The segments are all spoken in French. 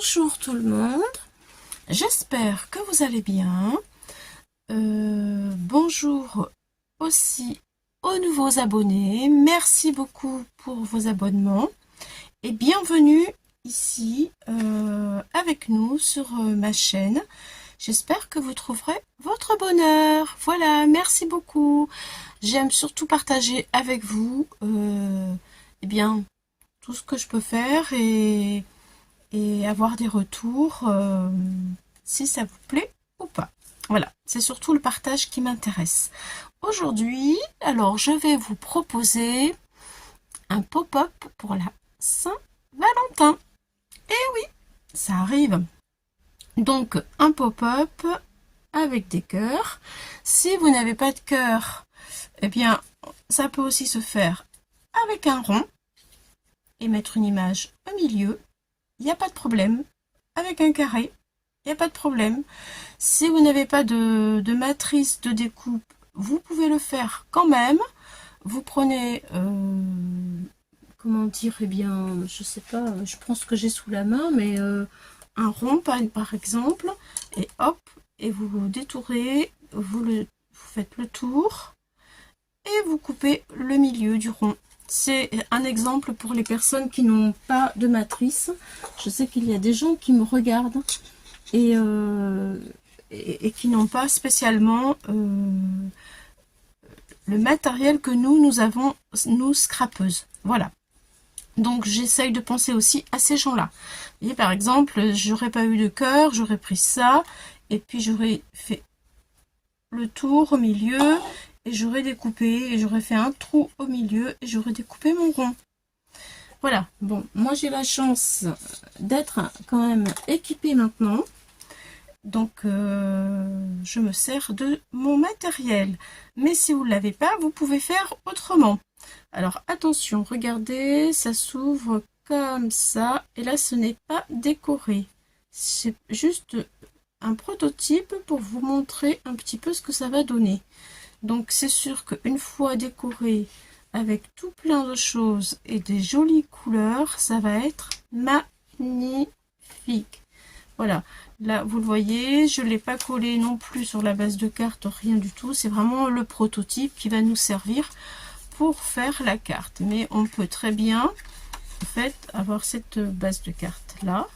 Bonjour tout le monde, j'espère que vous allez bien. Bonjour aussi aux nouveaux abonnés, merci beaucoup pour vos abonnements et bienvenue ici avec nous sur ma chaîne. J'espère que vous trouverez votre bonheur. Voilà, merci beaucoup. J'aime surtout partager avec vous eh bien, tout ce que je peux faire et avoir des retours si ça vous plaît ou pas. Voilà, c'est surtout le partage qui m'intéresse. Aujourd'hui, alors je vais vous proposer un pop-up pour la Saint-Valentin. Eh oui, ça arrive. Donc un pop-up avec des cœurs. Si vous n'avez pas de cœur, eh bien ça peut aussi se faire avec un rond et mettre une image au milieu. Il n'y a pas de problème. Avec un carré, il n'y a pas de problème. Si vous n'avez pas de matrice de découpe, vous pouvez le faire quand même. Vous prenez, comment dire, eh bien, je sais pas, je prends ce que j'ai sous la main, mais un rond par exemple, et hop, et vous détourez, vous faites le tour, et vous coupez le milieu du rond. C'est un exemple pour les personnes qui n'ont pas de matrice. Je sais qu'il y a des gens qui me regardent et qui n'ont pas spécialement le matériel que nous avons, nous scrapeuses. Voilà. Donc j'essaye de penser aussi à ces gens-là. Vous voyez, par exemple, j'aurais pas eu de cœur, j'aurais pris ça, et puis j'aurais fait le tour au milieu, et j'aurais découpé, et j'aurais fait un trou au milieu, et j'aurais découpé mon rond. Voilà, bon, moi j'ai la chance d'être quand même équipée maintenant. Donc, je me sers de mon matériel. Mais si vous ne l'avez pas, vous pouvez faire autrement. Alors, attention, regardez, ça s'ouvre comme ça. Et là, ce n'est pas décoré. C'est juste un prototype pour vous montrer un petit peu ce que ça va donner. Donc, c'est sûr qu'une fois décoré avec tout plein de choses et des jolies couleurs, ça va être magnifique. Voilà, là vous le voyez, je ne l'ai pas collé non plus sur la base de carte, rien du tout. C'est vraiment le prototype qui va nous servir pour faire la carte. Mais on peut très bien, en fait, avoir cette base de carte là.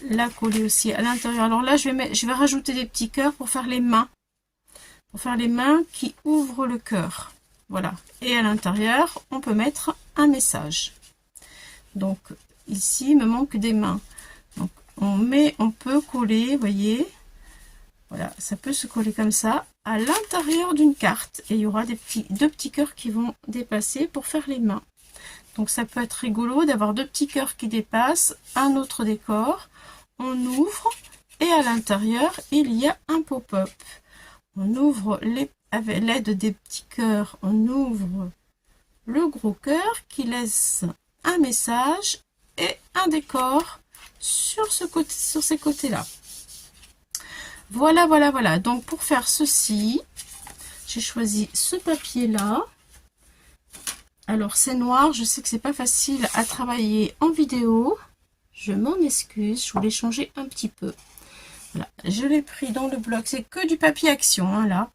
La coller aussi à l'intérieur. Alors là, je vais rajouter des petits cœurs pour faire les mains. Pour faire les mains qui ouvrent le cœur. Voilà. Et à l'intérieur, on peut mettre un message. Donc, ici, il me manque des mains. Donc, on peut coller, vous voyez, voilà, ça peut se coller comme ça à l'intérieur d'une carte et il y aura deux petits cœurs qui vont dépasser pour faire les mains. Donc ça peut être rigolo d'avoir deux petits cœurs qui dépassent, un autre décor, on ouvre et à l'intérieur il y a un pop-up. On ouvre avec l'aide des petits cœurs, on ouvre le gros cœur qui laisse un message et un décor sur ces côtés-là. Voilà, voilà, voilà. Donc, pour faire ceci, j'ai choisi ce papier-là. Alors, c'est noir. Je sais que c'est pas facile à travailler en vidéo. Je m'en excuse. Je voulais changer un petit peu. Voilà. Je l'ai pris dans le bloc. C'est que du papier action, hein, là.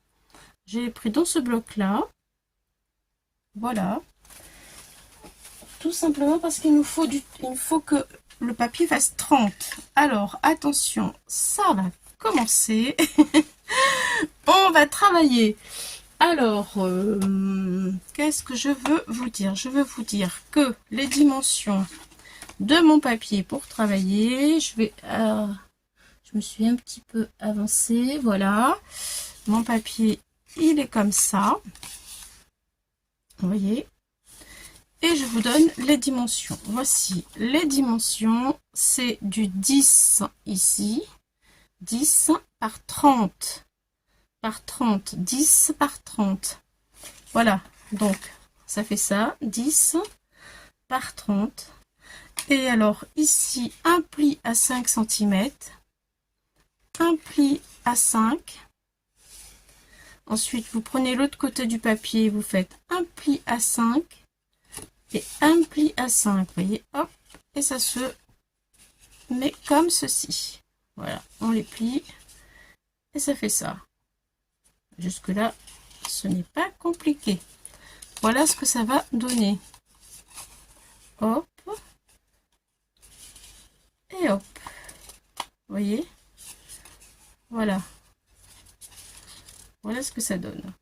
Je l'ai pris dans ce bloc-là. Voilà. Tout simplement parce qu'il nous faut il faut que le papier fasse 30. Alors, attention, ça va commencer. On va travailler. Alors, qu'est-ce que je veux vous dire? Je veux vous dire que les dimensions de mon papier pour travailler, je me suis un petit peu avancée. Voilà. Mon papier, il est comme ça. Vous voyez? Et je vous donne les dimensions. Voici les dimensions. C'est du 10 ici. 10 par 30. Par 30. 10 par 30. Voilà. Donc, ça fait ça. 10 par 30. Et alors, ici, un pli à 5 cm. Un pli à 5. Ensuite, vous prenez l'autre côté du papier. Vous faites un pli à 5. Et un pli à 5, vous voyez, hop, et ça se mais comme ceci. Voilà, on les plie et ça fait ça. Jusque là, ce n'est pas compliqué. Voilà ce que ça va donner. Hop. Et hop. Vous voyez? Voilà. Voilà ce que ça donne.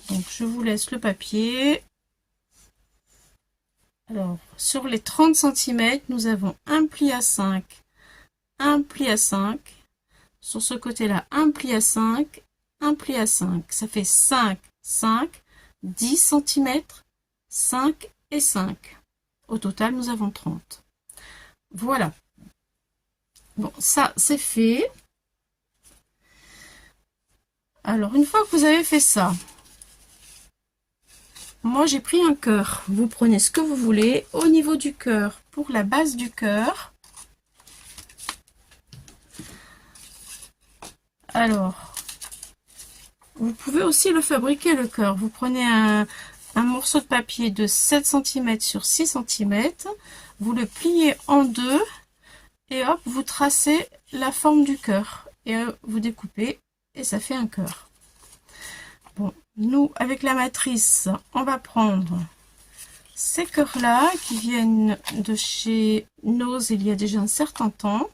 Donc, je vous laisse le papier. Alors, sur les 30 cm, nous avons un pli à 5, un pli à 5. Sur ce côté-là, un pli à 5, un pli à 5. Ça fait 5, 5, 10 cm, 5 et 5. Au total, nous avons 30. Voilà. Bon, ça, c'est fait. Alors, une fois que vous avez fait ça, moi, j'ai pris un cœur. Vous prenez ce que vous voulez. Au niveau du cœur, pour la base du cœur, alors, vous pouvez aussi le fabriquer, le cœur. Vous prenez un morceau de papier de 7 cm sur 6 cm. Vous le pliez en deux. Et hop, vous tracez la forme du cœur. Et vous découpez. Et ça fait un cœur. Bon, nous, avec la matrice, on va prendre ces cœurs-là qui viennent de chez Nose il y a déjà un certain temps.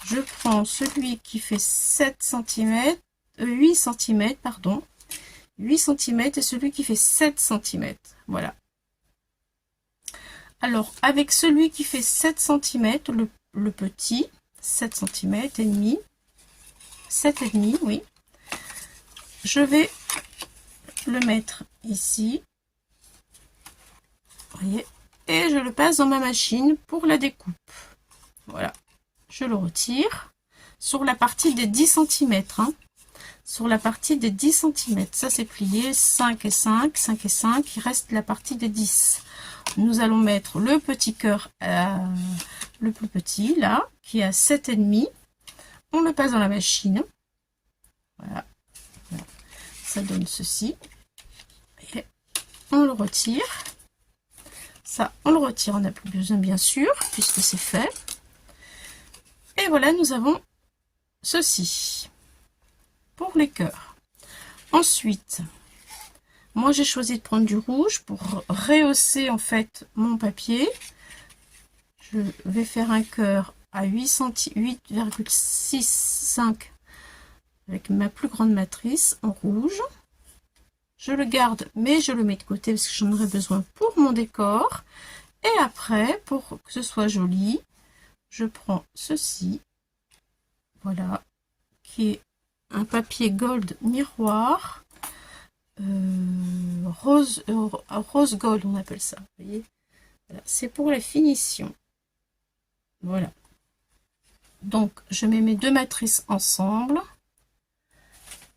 Je prends celui qui fait 7 cm, 8 cm, pardon, 8 cm et celui qui fait 7 cm. Voilà. Alors, avec celui qui fait 7 cm, le petit, 7 cm et demi, 7 et demi, oui. Je vais le mettre ici. Vous voyez, et je le passe dans ma machine pour la découpe. Voilà. Je le retire sur la partie des 10 cm. Hein. Sur la partie des 10 cm. Ça, c'est plié 5 et 5, 5 et 5. Il reste la partie des 10. Nous allons mettre le petit cœur, le plus petit, là, qui est à 7,5. On le passe dans la machine. Voilà. Voilà. Ça donne ceci. Et on le retire. Ça, on le retire. On n'a plus besoin, bien sûr, puisque c'est fait. Et voilà, nous avons ceci pour les cœurs. Ensuite, moi j'ai choisi de prendre du rouge pour rehausser en fait mon papier. Je vais faire un cœur à 8,65 avec ma plus grande matrice en rouge. Je le garde, mais je le mets de côté parce que j'en aurai besoin pour mon décor. Et après, pour que ce soit joli, je prends ceci, voilà, qui est un papier gold miroir, rose gold on appelle ça, vous voyez, voilà, c'est pour la finition. Voilà, donc je mets mes deux matrices ensemble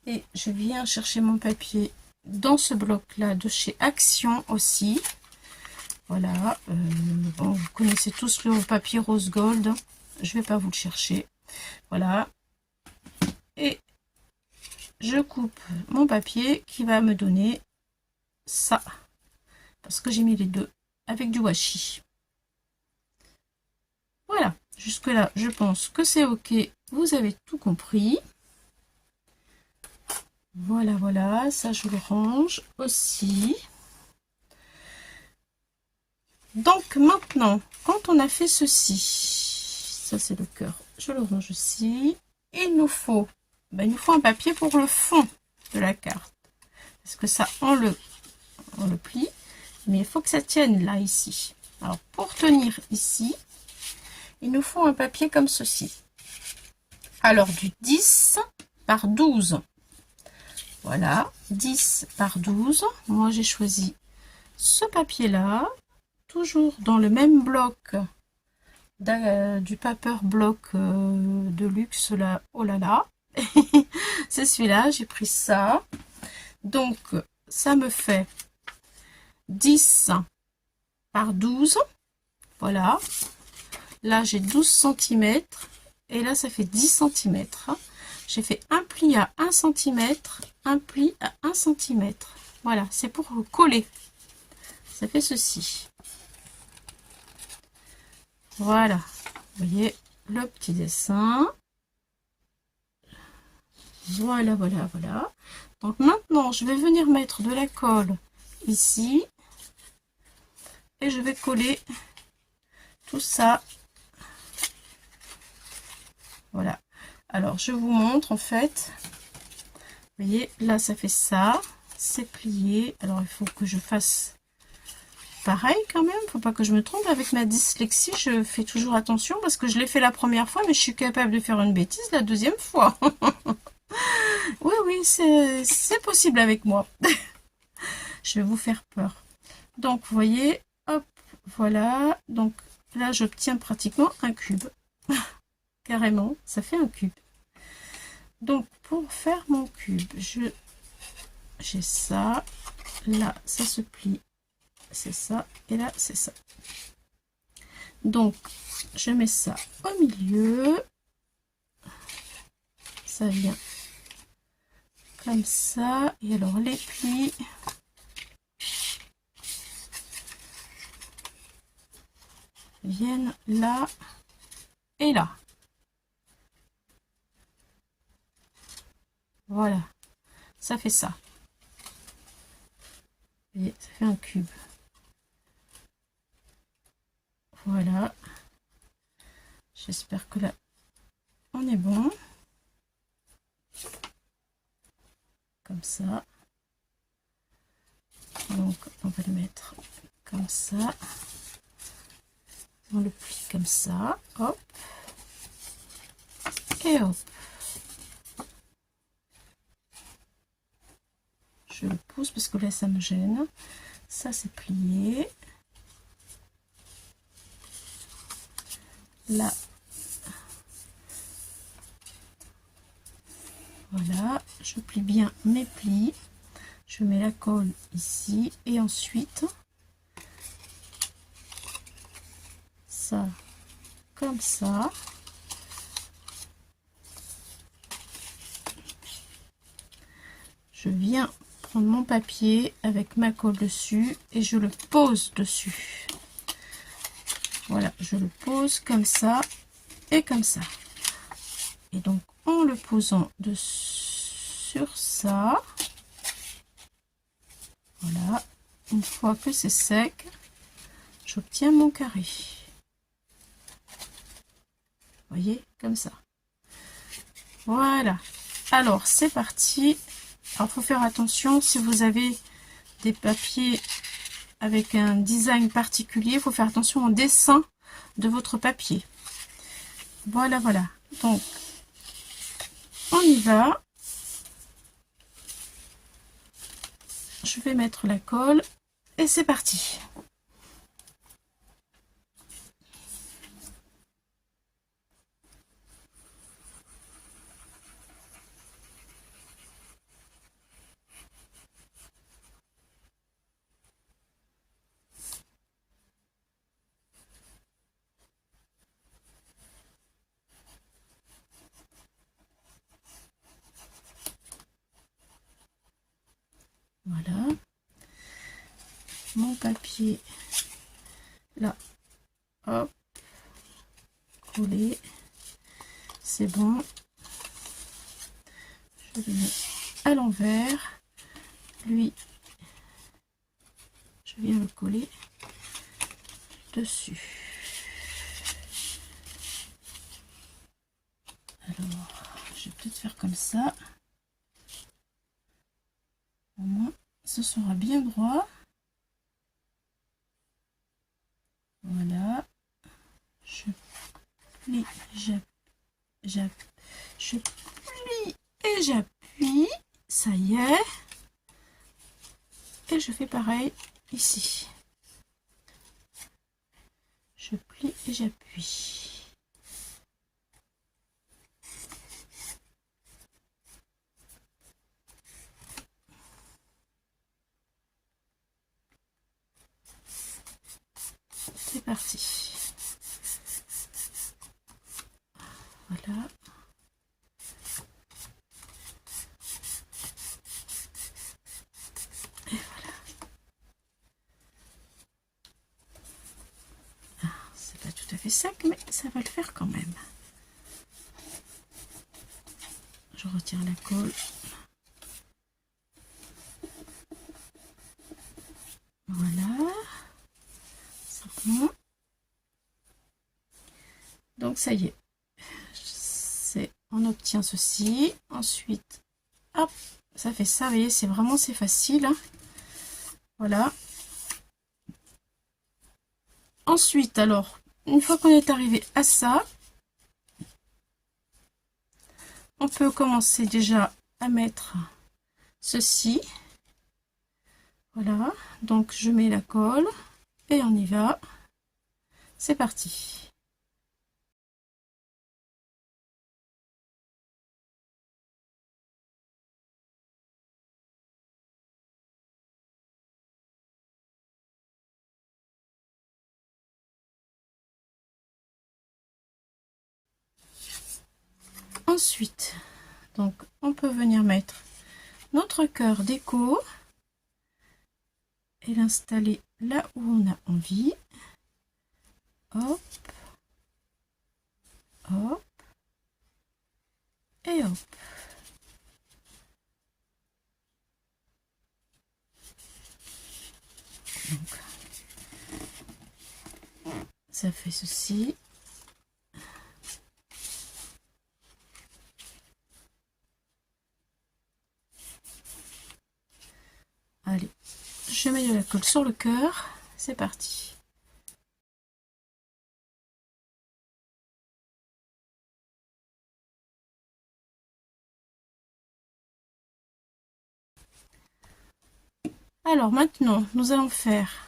et je viens chercher mon papier dans ce bloc là de chez Action aussi. Voilà, bon, vous connaissez tous le papier rose gold, je vais pas vous le chercher. Voilà, et je coupe mon papier qui va me donner ça, parce que j'ai mis les deux avec du washi. Voilà, jusque là je pense que c'est ok, vous avez tout compris. Voilà, voilà, ça je le range aussi. Donc maintenant, quand on a fait ceci, ça c'est le cœur, je le range ici. Il nous faut un papier pour le fond de la carte. Parce que ça, on le plie, mais il faut que ça tienne là, ici. Alors, pour tenir ici, il nous faut un papier comme ceci. Alors, du 10 par 12. Voilà, 10 par 12. Moi, j'ai choisi ce papier-là. Toujours dans le même bloc du paper bloc de luxe là. Oh là là. C'est celui-là, j'ai pris ça. Donc, ça me fait 10 par 12. Voilà. Là, j'ai 12 cm. Et là, ça fait 10 cm. J'ai fait un pli à 1 cm, un pli à 1 cm. Voilà, c'est pour coller. Ça fait ceci. Voilà, vous voyez le petit dessin. Voilà, voilà, voilà. Donc maintenant, je vais venir mettre de la colle ici. Et je vais coller tout ça. Voilà. Alors, je vous montre en fait. Vous voyez, là, ça fait ça. C'est plié. Alors, il faut que je fasse pareil quand même. Faut pas que je me trompe. Avec ma dyslexie, je fais toujours attention parce que je l'ai fait la première fois, mais je suis capable de faire une bêtise la deuxième fois. Oui, oui, c'est possible avec moi. Je vais vous faire peur. Donc, vous voyez, hop, voilà. Donc, là, j'obtiens pratiquement un cube. Carrément, ça fait un cube. Donc, pour faire mon cube, j'ai ça. Là, ça se plie. C'est ça. Et là, c'est ça. Donc, je mets ça au milieu. Ça vient comme ça. Et alors, les plis... viennent là et là. Voilà, ça fait ça. Et ça fait un cube. Voilà. J'espère que là, on est bon. Comme ça. Donc, on va le mettre comme ça. On le plie comme ça. Hop. Et hop. Je le pousse parce que là, ça me gêne. Ça, c'est plié. Là. Voilà. Je plie bien mes plis. Je mets la colle ici. Et ensuite, ça, comme ça. Je viens prendre mon papier avec ma colle dessus et je le pose dessus. Voilà, je le pose comme ça et comme ça. Et donc, en le posant sur ça, voilà, une fois que c'est sec, j'obtiens mon carré. Vous voyez, comme ça. Voilà. Alors, c'est parti. Alors, il faut faire attention, si vous avez des papiers avec un design particulier, il faut faire attention au dessin de votre papier. Voilà, voilà. Donc, on y va. Je vais mettre la colle et c'est parti. Voilà. Mon papier, là, hop, collé. C'est bon. Je le mets à l'envers. Lui, je viens le coller dessus. Alors, je vais peut-être faire comme ça. Au moins, ce sera bien droit. Voilà. Je plie, je plie et j'appuie. Ça y est. Et je fais pareil ici. Je plie et j'appuie. C'est parti. Voilà. Et voilà. Ah, c'est pas tout à fait fait sec, mais ça va le faire quand même. Je retire la colle. Voilà. C'est bon. Donc ça y est. On obtient ceci. Ensuite, hop, ça fait ça. Vous voyez, c'est vraiment, c'est facile. Hein. Voilà. Ensuite, alors, une fois qu'on est arrivé à ça, on peut commencer déjà à mettre ceci. Voilà, donc je mets la colle et on y va. C'est parti. Ensuite, donc on peut venir mettre notre cœur déco et l'installer là où on a envie. Hop, hop et hop. Donc, ça fait ceci. Allez, je mets de la colle sur le cœur. C'est parti. Alors maintenant, nous allons faire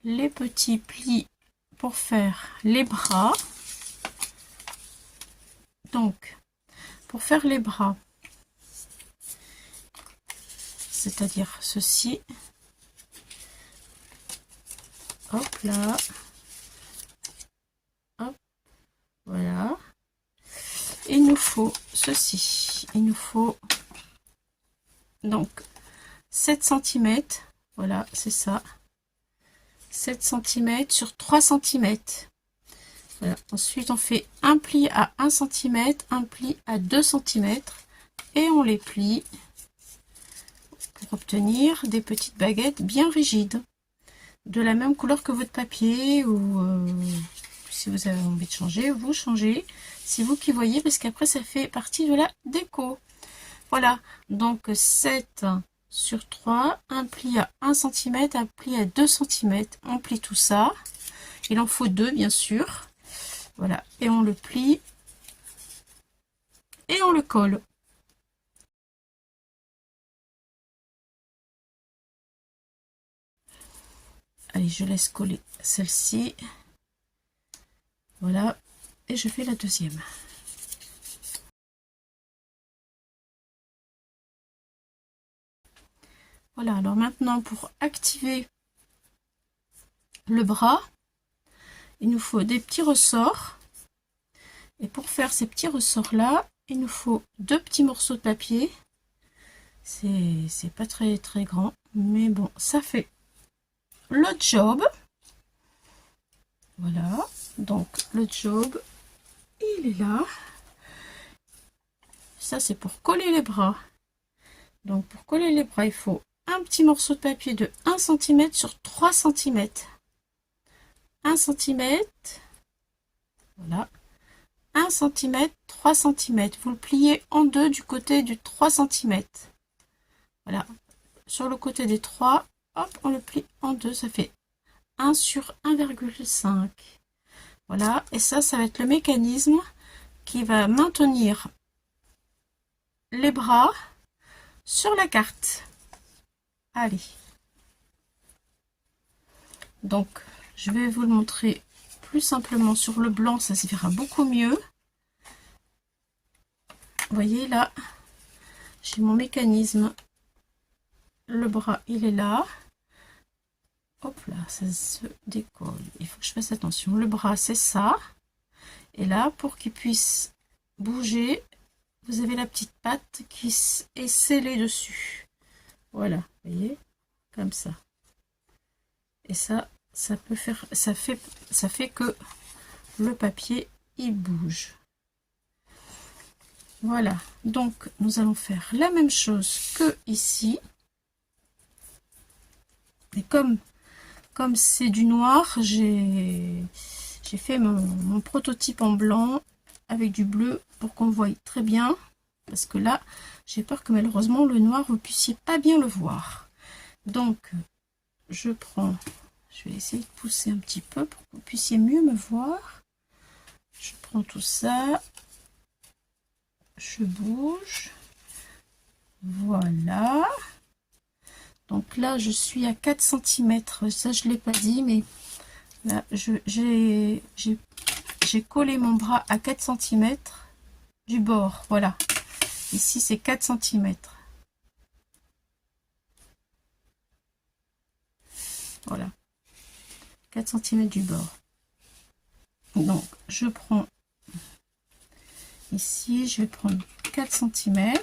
les petits plis pour faire les bras. Donc, pour faire les bras, c'est-à-dire ceci, hop là, hop, voilà. Il nous faut ceci, il nous faut donc 7 cm, voilà, c'est ça, 7 cm sur 3 cm. Voilà. Ensuite, on fait un pli à 1 cm, un pli à 2 cm et on les plie pour obtenir des petites baguettes bien rigides, de la même couleur que votre papier ou si vous avez envie de changer, vous changez. C'est vous qui voyez parce qu'après ça fait partie de la déco. Voilà, donc 7 sur 3, un pli à 1 cm, un pli à 2 cm. On plie tout ça. Il en faut 2 bien sûr. Voilà, et on le plie et on le colle. Allez, je laisse coller celle-ci. Voilà, et je fais la deuxième. Voilà, alors maintenant pour activer le bras, il nous faut des petits ressorts. Et pour faire ces petits ressorts là, il nous faut 2 petits morceaux de papier. C'est pas très grand, mais bon, ça fait le job. Voilà, donc le job, il est là. Ça c'est pour coller les bras. Donc pour coller les bras, il faut un petit morceau de papier de 1 cm sur 3 cm. 1 cm, voilà, 1 cm, 3 cm. Vous le pliez en deux du côté du 3 cm. Voilà, sur le côté des 3, hop, on le plie en deux, ça fait 1 sur 1,5. Voilà, et ça va être le mécanisme qui va maintenir les bras sur la carte. Allez. Donc, je vais vous le montrer plus simplement sur le blanc, ça se verra beaucoup mieux. Vous voyez là, j'ai mon mécanisme. Le bras, il est là. Hop là, ça se décolle. Il faut que je fasse attention. Le bras, c'est ça. Et là, pour qu'il puisse bouger, vous avez la petite patte qui est scellée dessus. Voilà, vous voyez, comme ça. Et ça peut faire, ça fait que le papier il bouge. Voilà, donc nous allons faire la même chose que ici. Et comme c'est du noir, j'ai fait mon prototype en blanc avec du bleu pour qu'on voie très bien. Parce que là, j'ai peur que malheureusement le noir, vous ne puissiez pas bien le voir. Donc, je vais essayer de pousser un petit peu pour que vous puissiez mieux me voir. Je prends tout ça. Je bouge. Voilà. Donc là, je suis à 4 cm. Ça, je ne l'ai pas dit, mais là, j'ai collé mon bras à 4 cm du bord. Voilà. Ici, c'est 4 cm. Voilà. 4 cm du bord. Donc, je prends ici, je vais prendre 4 cm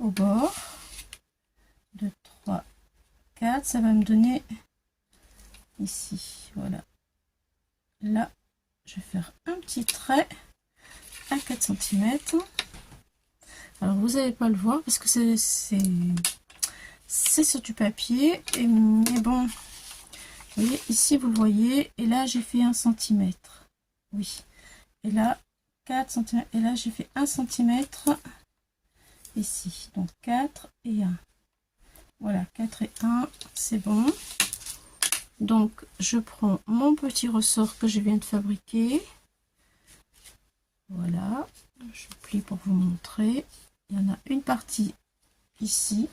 au bord. 2, 3, 4. Ça va me donner ici. Voilà. Là, je vais faire un petit trait à 4 cm. Alors, vous n'allez pas le voir parce que c'est sur du papier. Mais bon, vous voyez, ici, vous le voyez. Et là, j'ai fait 1 cm. Oui. Et là, 4 cm. Et là, j'ai fait 1 cm ici. Donc, 4 et 1. Voilà, 4 et 1, c'est bon. Donc, je prends mon petit ressort que je viens de fabriquer. Voilà. Je plie pour vous montrer. Il y en a une partie ici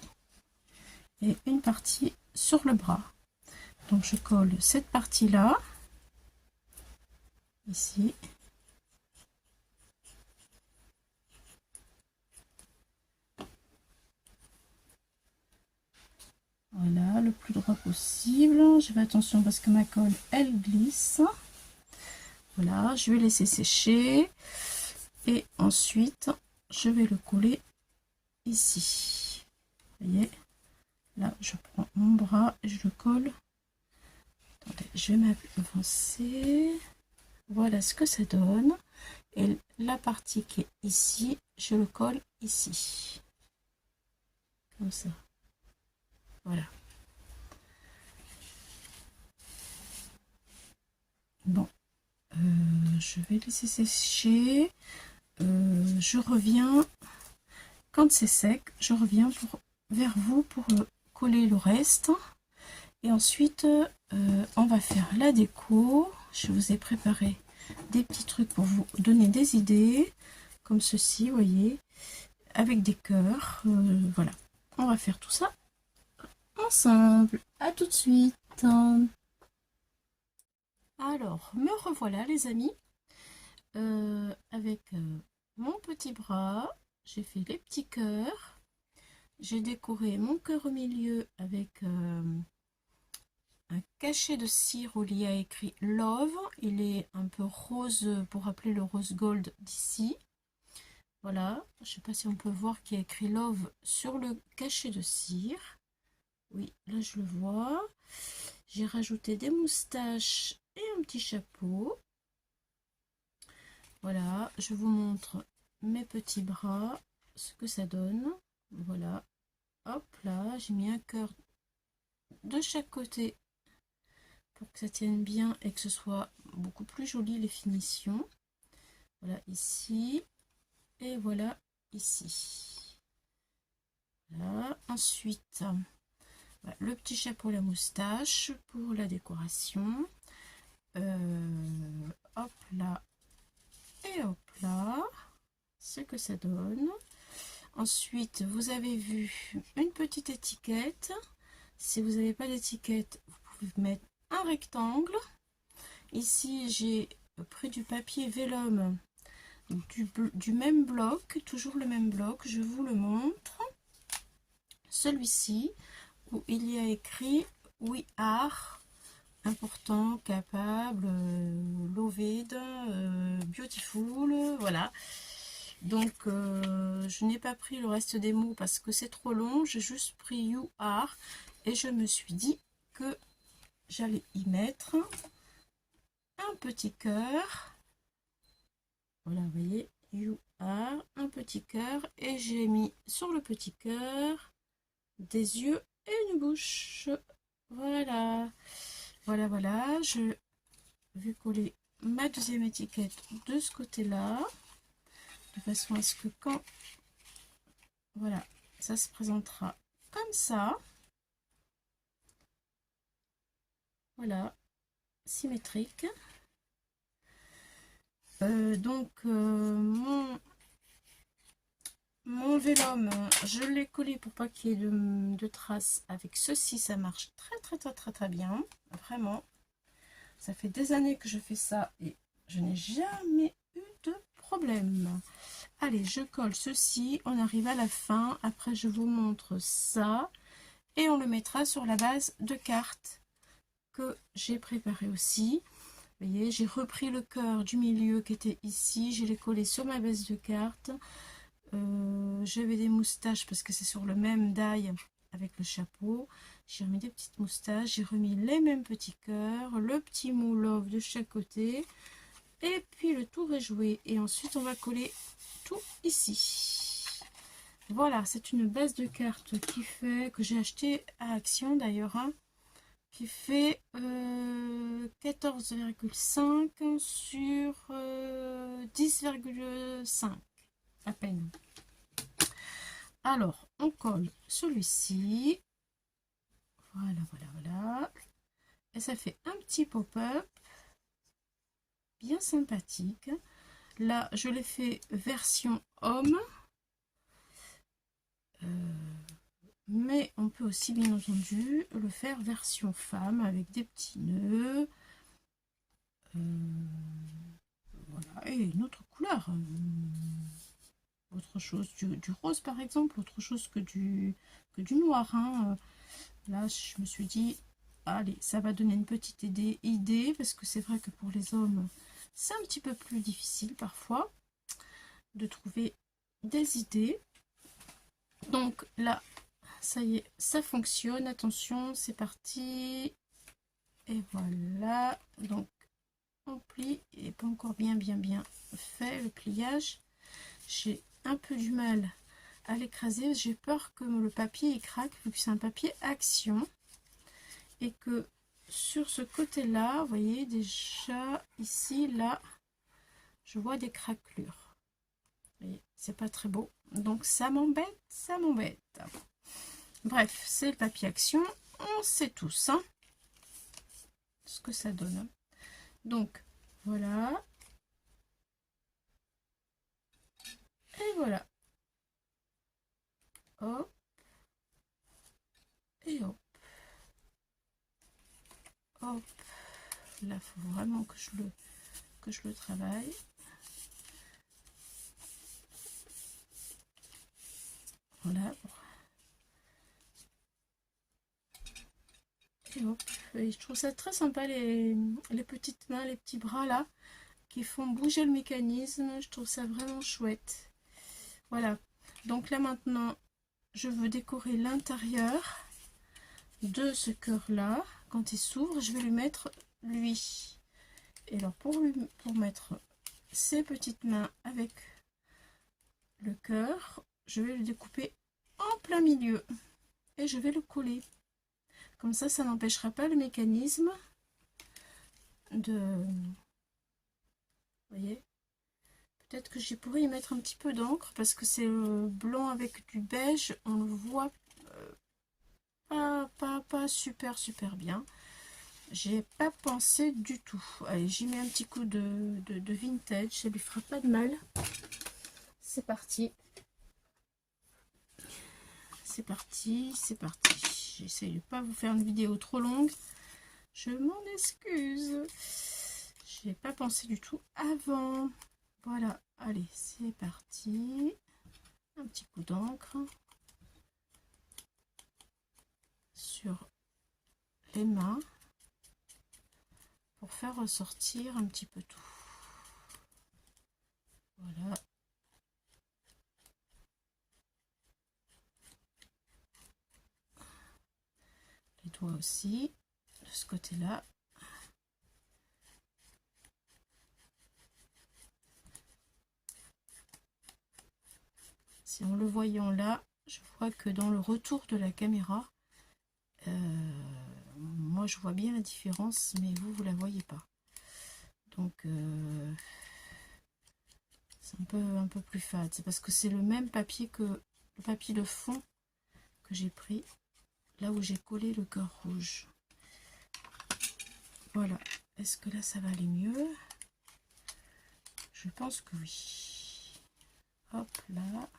et une partie sur le bras. Donc, je colle cette partie-là, ici. Voilà, le plus droit possible. Je fais attention parce que ma colle, elle glisse. Voilà, je vais laisser sécher. Et ensuite, je vais le coller ici. Vous voyez, là, je prends mon bras et je le colle. Attendez, je vais m'avancer. Voilà ce que ça donne. Et la partie qui est ici, je le colle ici. Comme ça. Voilà. Bon. Je vais laisser sécher. Je reviens. Quand c'est sec, je reviens vers vous pour coller le reste. Et ensuite, on va faire la déco. Je vous ai préparé des petits trucs pour vous donner des idées. Comme ceci, vous voyez. Avec des cœurs. Voilà. On va faire tout ça ensemble. À tout de suite. Alors, me revoilà les amis. Avec mon petit bras. J'ai fait les petits cœurs. J'ai décoré mon cœur au milieu avec un cachet de cire où il y a écrit Love. Il est un peu rose pour rappeler le rose gold d'ici. Voilà, je ne sais pas si on peut voir qu'il y a écrit Love sur le cachet de cire. Oui, là je le vois. J'ai rajouté des moustaches et un petit chapeau. Voilà, je vous montre mes petits bras, ce que ça donne. Voilà, hop là, j'ai mis un cœur de chaque côté pour que ça tienne bien et que ce soit beaucoup plus joli les finitions. Voilà ici et voilà ici. Voilà. Ensuite, voilà, le petit chapeau, la moustache pour la décoration. Hop là et hop là, ce que ça donne. Ensuite, vous avez vu une petite étiquette. Si vous n'avez pas d'étiquette, vous pouvez mettre un rectangle. Ici, j'ai pris du papier vélum du même bloc, toujours le même bloc. Je vous le montre. Celui-ci, où il y a écrit We are important, capable, loved, beautiful, voilà. Donc, je n'ai pas pris le reste des mots parce que c'est trop long. J'ai juste pris you are et je me suis dit que j'allais y mettre un petit cœur. Voilà, vous voyez, you are, un petit cœur. Et j'ai mis sur le petit cœur des yeux et une bouche. Voilà. Voilà, voilà. Je vais coller ma deuxième étiquette de ce côté-là. De façon à ce que quand... Voilà, ça se présentera comme ça. Voilà, symétrique. Mon vélum, je l'ai collé pour pas qu'il y ait de traces. Avec ceci, ça marche très bien. Vraiment, ça fait des années que je fais ça et je n'ai jamais eu de problème. Allez, je colle ceci. On arrive à la fin. Après, je vous montre ça. Et on le mettra sur la base de cartes que j'ai préparé aussi. Vous voyez, j'ai repris le cœur du milieu qui était ici. Je l'ai collé sur ma base de cartes. J'avais des moustaches parce que c'est sur le même die avec le chapeau. J'ai remis des petites moustaches, j'ai remis les mêmes petits cœurs, le petit mot love de chaque côté, et puis le tour est joué. Et ensuite on va coller tout ici. Voilà, c'est une base de cartes qui fait, que j'ai acheté à Action d'ailleurs, hein, qui fait 14,5 sur 10,5 à peine. Alors, on colle celui-ci. Voilà. Et ça fait un petit pop-up bien sympathique. Là, je l'ai fait version homme. Mais on peut aussi, bien entendu, le faire version femme avec des petits nœuds. Voilà, et une autre couleur. Autre chose, du rose par exemple, autre chose que du noir. Hein. Là, je me suis dit, allez, ça va donner une petite idée parce que c'est vrai que pour les hommes, c'est un petit peu plus difficile parfois de trouver des idées. Donc là, ça y est, ça fonctionne. Attention, c'est parti. Et voilà, donc on plie et pas encore bien fait le pliage. J'ai un peu du mal à l'écraser, j'ai peur que le papier il craque vu que c'est un papier Action et que sur ce côté là, vous voyez déjà ici là, je vois des craquelures. C'est pas très beau, donc ça m'embête, Bref, c'est le papier Action, on sait tous hein, ce que ça donne. Donc voilà. Et voilà. Hop. Et hop. Hop. Là, il faut vraiment que je le travaille. Voilà. Et hop. Et je trouve ça très sympa les petites mains, les petits bras là, qui font bouger le mécanisme. Je trouve ça vraiment chouette. Voilà. Donc là maintenant, je veux décorer l'intérieur de ce cœur là. Quand il s'ouvre, je vais lui mettre lui. Et alors pour mettre ces petites mains avec le cœur, je vais le découper en plein milieu et je vais le coller. Comme ça n'empêchera pas le mécanisme de... Vous voyez? Peut-être que j'y pourrais y mettre un petit peu d'encre parce que c'est blanc avec du beige. On le voit pas super bien. J'ai pas pensé du tout. Allez, j'y mets un petit coup de vintage. Ça lui fera pas de mal. C'est parti. C'est parti. J'essaie de pas vous faire une vidéo trop longue. Je m'en excuse. J'ai pas pensé du tout avant. Voilà, allez, c'est parti. Un petit coup d'encre sur les mains pour faire ressortir un petit peu tout. Voilà. toi aussi, de ce côté-là. Si en le voyant là, je vois que dans le retour de la caméra, moi je vois bien la différence, mais vous la voyez pas. Donc c'est un peu plus fade. C'est parce que c'est le même papier que le papier de fond que j'ai pris, là où j'ai collé le cœur rouge. Voilà. Est-ce que là ça va aller mieux? Je pense que oui. Hop là.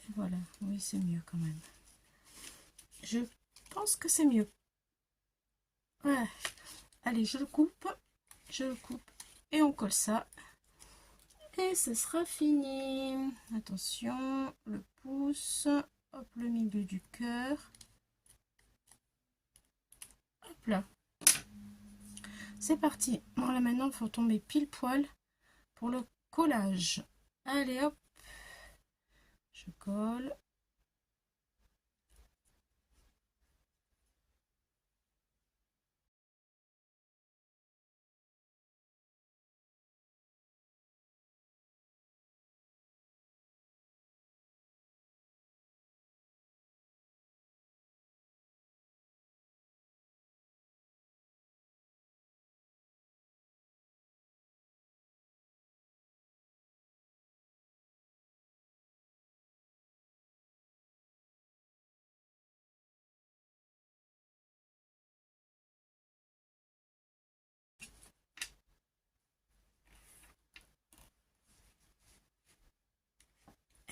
Et voilà. Oui, c'est mieux quand même. Je pense que c'est mieux. Ouais. Allez, je le coupe. Je le coupe. Et on colle ça. Et ce sera fini. Attention, le pouce. Hop, le milieu du cœur. Hop là. C'est parti. Bon, là maintenant, il faut tomber pile poil pour le collage. Allez, hop. Je colle.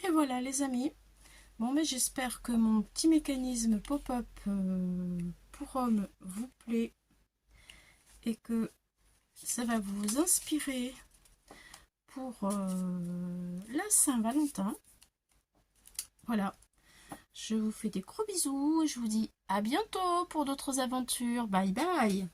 Et voilà les amis. Bon, mais j'espère que mon petit mécanisme pop-up pour homme vous plaît et que ça va vous inspirer pour la Saint-Valentin. Voilà, je vous fais des gros bisous et je vous dis à bientôt pour d'autres aventures. Bye bye.